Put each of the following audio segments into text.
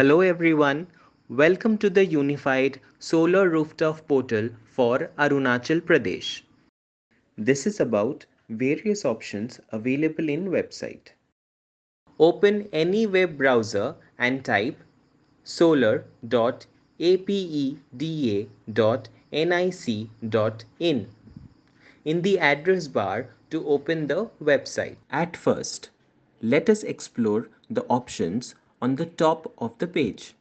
Hello everyone, welcome to the Unified Solar Rooftop portal for Arunachal Pradesh. This is about various options available in website. Open any web browser and type solar.apeda.nic.in in the address bar to open the website. At first, let us explore the options on the top of the page.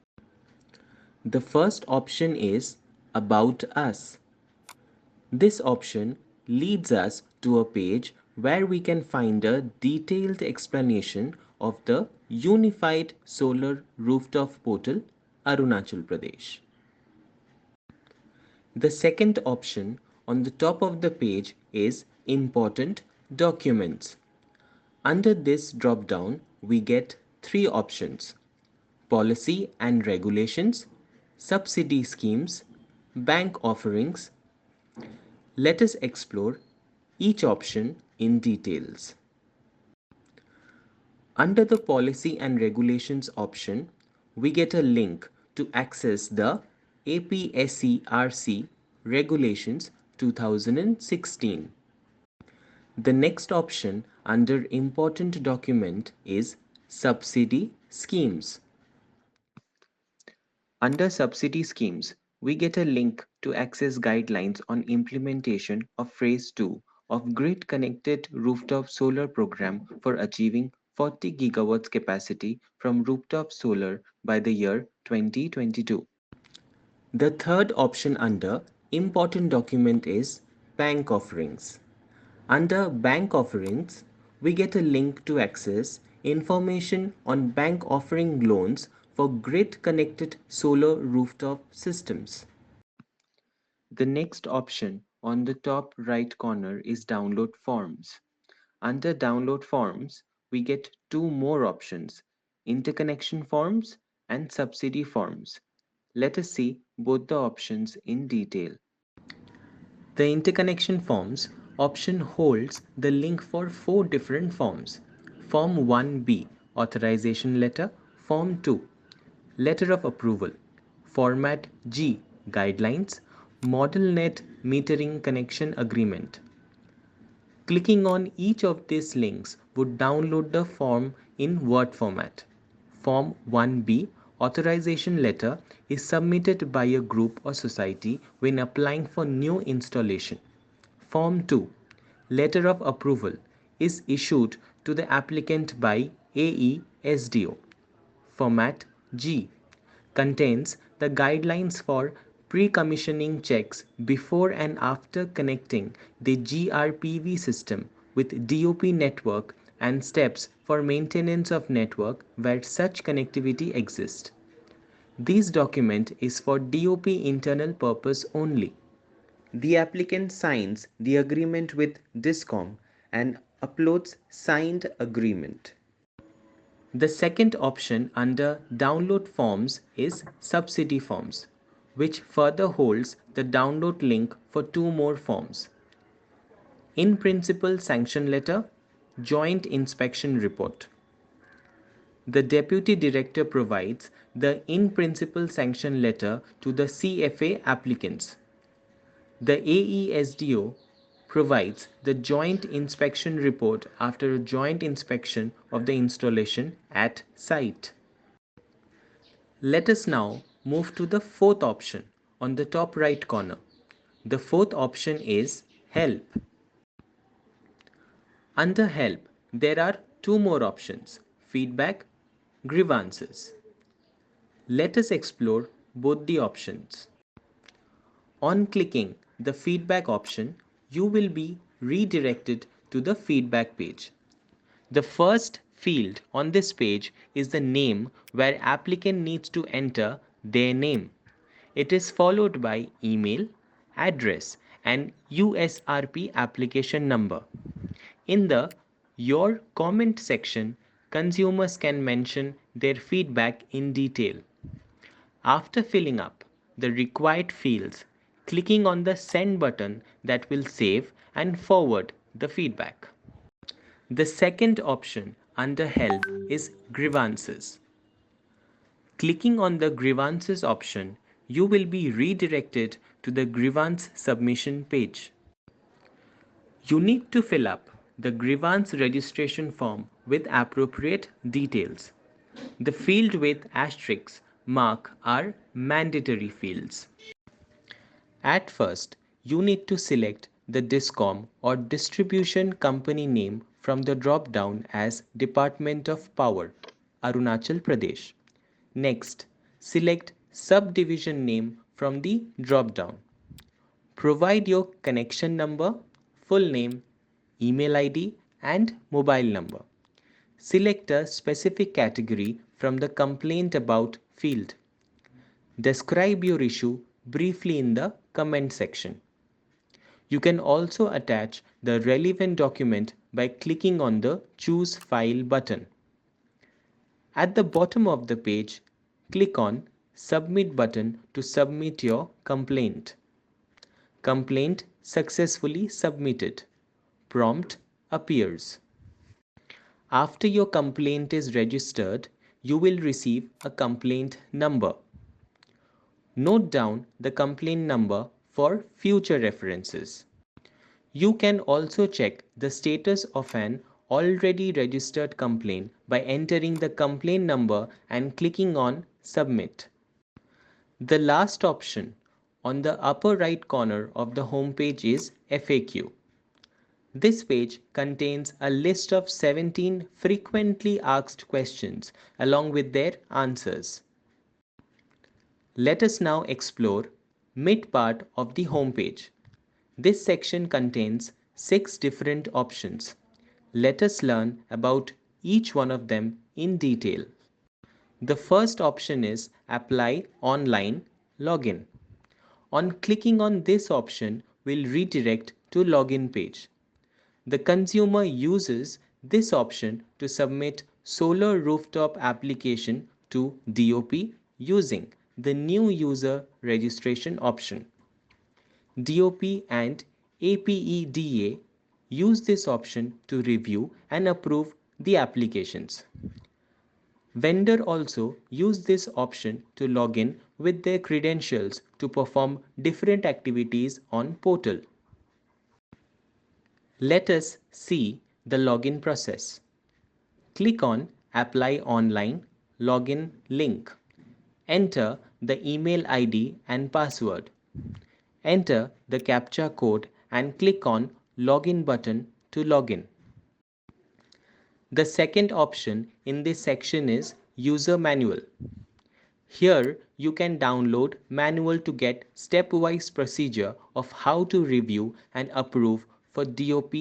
The first option is About Us. This option leads us to a page where we can find a detailed explanation of the Unified Solar Rooftop Portal, Arunachal Pradesh. The second option on the top of the page is Important Documents. Under this drop down, we get three options: policy and regulations, subsidy schemes, bank offerings. Let us explore each option in details. Under the policy and regulations option, we get a link to access the APSERC Regulations 2016. The next option under important document is subsidy schemes. Under subsidy schemes, we get a link to access guidelines on implementation of phase 2 of grid connected rooftop solar program for achieving 40 gigawatts capacity from rooftop solar by the year 2022. The third option under important document is bank offerings. Under bank offerings, we get a link to access information on bank offering loans for grid connected solar rooftop systems. The next option on the top right corner is download forms. Under download forms, we get two more options: interconnection forms and subsidy forms. Let us see both the options in detail. The interconnection forms option holds the link for four different forms. Form 1B, authorization letter. Form 2, letter of approval. Format G, guidelines. Model net metering connection agreement. Clicking on each of these links would download the form in Word format. Form 1B, authorization letter, is submitted by a group or society when applying for new installation. Form 2, letter of approval, is issued to the applicant by AESDO. Format G contains the guidelines for pre-commissioning checks before and after connecting the GRPV system with DOP network and steps for maintenance of network where such connectivity exists. This document is for DOP internal purpose only. The applicant signs the agreement with DISCOM and uploads signed agreement. The second option under download forms is subsidy forms, which further holds the download link for two more forms: in principle sanction letter, joint inspection report. The deputy director provides the in principle sanction letter to the CFA applicants. The AESDO provides the joint inspection report after a joint inspection of the installation at site. Let us now move to the fourth option on the top right corner. The fourth option is Help. Under Help, there are two more options: Feedback, Grievances. Let us explore both the options. On clicking the feedback option, you will be redirected to the feedback page. The first field on this page is the name, where applicant needs to enter their name. It is followed by email, address, and USRP application number. In the Your Comment section, consumers can mention their feedback in detail. After filling up the required fields, clicking on the send button that will save and forward the feedback. The second option under Help is Grievances. Clicking on the grievances option, you will be redirected to the grievance submission page. You need to fill up the grievance registration form with appropriate details. The field with asterisks mark are mandatory fields. At first, you need to select the DISCOM or distribution company name from the drop-down as Department of Power, Arunachal Pradesh. Next, select subdivision name from the drop-down. Provide your connection number, full name, email ID, and mobile number. Select a specific category from the Complaint About field. Describe your issue briefly in the comment section. You can also attach the relevant document by clicking on the Choose File button. At the bottom of the page, click on Submit button to submit your complaint. Complaint successfully submitted. Prompt appears. After your complaint is registered, you will receive a complaint number. Note down the complaint number for future references. You can also check the status of an already registered complaint by entering the complaint number and clicking on Submit. The last option on the upper right corner of the home page is FAQ. This page contains a list of 17 frequently asked questions along with their answers. Let us now explore mid part of the home page. This section contains 6 different options. Let us learn about each one of them in detail. The first option is Apply Online Login. On clicking on this option, will redirect to login page. The consumer uses this option to submit solar rooftop application to DOP using the new user registration option. DOP and APEDA use this option to review and approve the applications. Vendor also use this option to log in with their credentials to perform different activities on portal. Let us see the login process. Click on Apply Online Login link. Enter the email ID and password. Enter the CAPTCHA code and click on Login button to login. The second option in this section is User Manual. Here you can download manual to get stepwise procedure of how to review and approve for DOP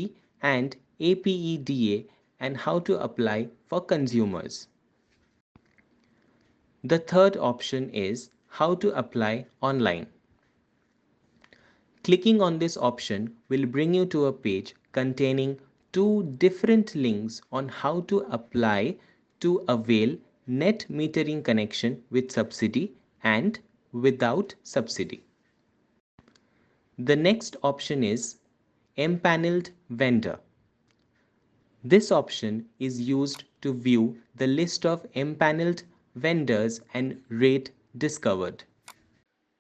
and APEDA and how to apply for consumers. The third option is how to apply online. Clicking on this option will bring you to a page containing 2 different links on how to apply to avail net metering connection with subsidy and without subsidy. The next option is Empaneled Vendor. This option is used to view the list of empaneled vendors and rate discovered.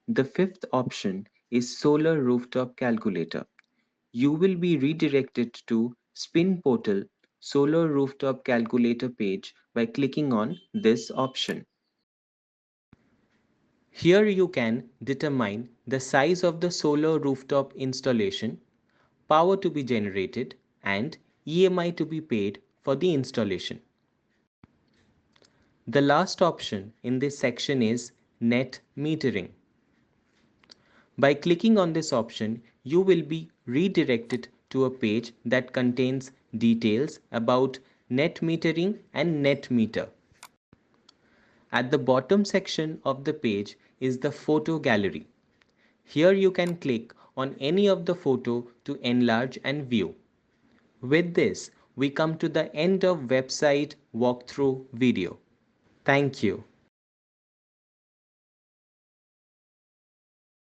The fifth option is Solar Rooftop Calculator. You will be redirected to Spin Portal Solar Rooftop Calculator page by clicking on this option. Here you can determine the size of the solar rooftop installation, power to be generated, and EMI to be paid for the installation. The last option in this section is Net Metering. By clicking on this option, you will be redirected to a page that contains details about net metering and net meter. At the bottom section of the page is the photo gallery. Here you can click on any of the photo to enlarge and view. With this, we come to the end of website walkthrough video. Thank you.